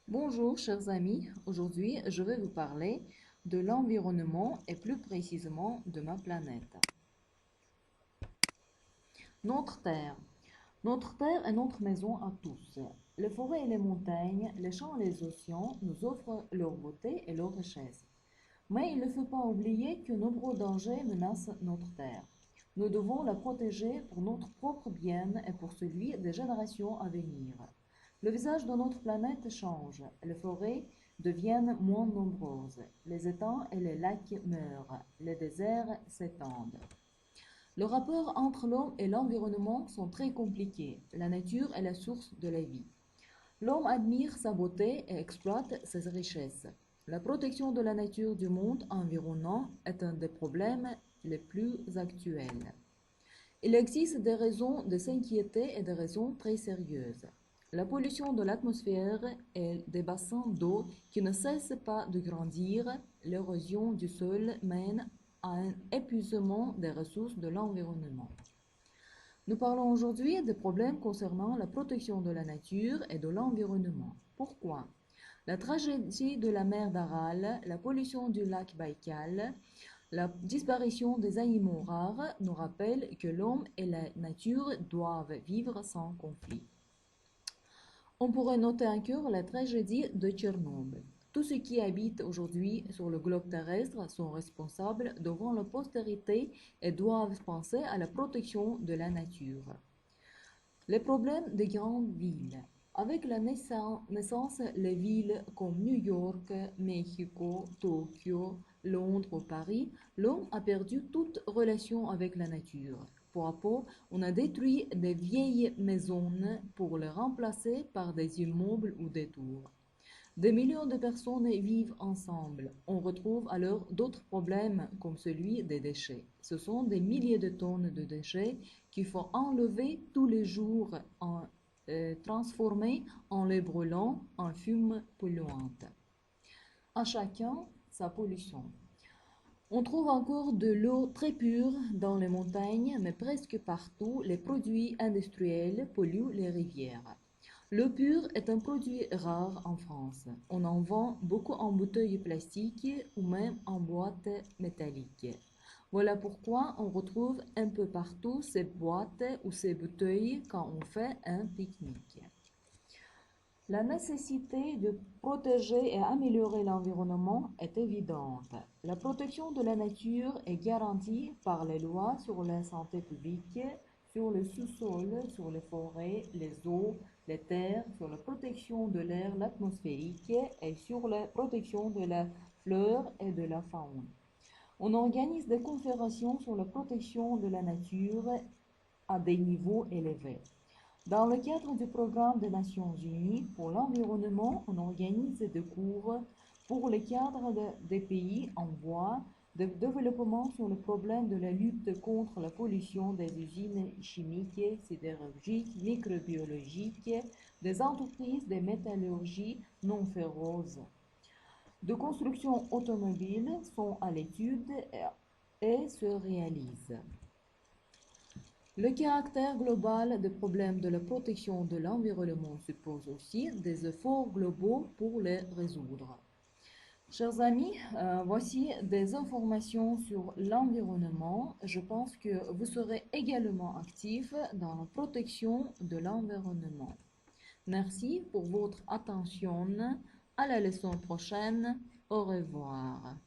Bonjour chers amis, aujourd'hui je vais vous parler de l'environnement et plus précisément de ma planète. Notre Terre. Notre Terre est notre maison à tous. Les forêts et les montagnes, les champs et les océans nous offrent leur beauté et leur richesse. Mais il ne faut pas oublier que nombreux dangers menacent notre Terre. Nous devons la protéger pour notre propre bien et pour celui des générations à venir. Le visage de notre planète change, les forêts deviennent moins nombreuses, les étangs et les lacs meurent, les déserts s'étendent. Le rapport entre l'homme et l'environnement sont très compliqués. La nature est la source de la vie. L'homme admire sa beauté et exploite ses richesses. La protection de la nature du monde environnant est un des problèmes les plus actuels. Il existe des raisons de s'inquiéter et des raisons très sérieuses. La pollution de l'atmosphère et des bassins d'eau qui ne cessent pas de grandir, l'érosion du sol mène à un épuisement des ressources de l'environnement. Nous parlons aujourd'hui des problèmes concernant la protection de la nature et de l'environnement. Pourquoi? La tragédie de la mer d'Aral, la pollution du lac Baïkal, la disparition des animaux rares nous rappellent que l'homme et la nature doivent vivre sans conflit. On pourrait noter encore la tragédie de Tchernobyl. Tous ceux qui habitent aujourd'hui sur le globe terrestre sont responsables devant la postérité et doivent penser à la protection de la nature. Les problèmes des grandes villes. Avec la naissance, les villes comme New York, Mexico, Tokyo, Londres ou Paris, l'homme a perdu toute relation avec la nature. Peu à peu, on a détruit des vieilles maisons pour les remplacer par des immeubles ou des tours. Des millions de personnes vivent ensemble. On retrouve alors d'autres problèmes comme celui des déchets. Ce sont des milliers de tonnes de déchets qu'il faut enlever tous les jours, transformer en les brûlant en fume polluante. À chacun sa pollution. On trouve encore de l'eau très pure dans les montagnes, mais presque partout, les produits industriels polluent les rivières. L'eau pure est un produit rare en France. On en vend beaucoup en bouteilles plastiques ou même en boîtes métalliques. Voilà pourquoi on retrouve un peu partout ces boîtes ou ces bouteilles quand on fait un pique-nique. La nécessité de protéger et améliorer l'environnement est évidente. La protection de la nature est garantie par les lois sur la santé publique, sur le sous-sol, sur les forêts, les eaux, les terres, sur la protection de l'air atmosphérique et sur la protection de la flore et de la faune. On organise des conférences sur la protection de la nature à des niveaux élevés. Dans le cadre du programme des Nations Unies pour l'environnement, on organise des cours pour les cadres des pays en voie de développement sur le problème de la lutte contre la pollution des usines chimiques, sidérurgiques, microbiologiques, des entreprises de métallurgie non ferrose. De construction automobile sont à l'étude et se réalisent. Le caractère global des problèmes de la protection de l'environnement suppose aussi des efforts globaux pour les résoudre. Chers amis, voici des informations sur l'environnement. Je pense que vous serez également actifs dans la protection de l'environnement. Merci pour votre attention. À la leçon prochaine. Au revoir.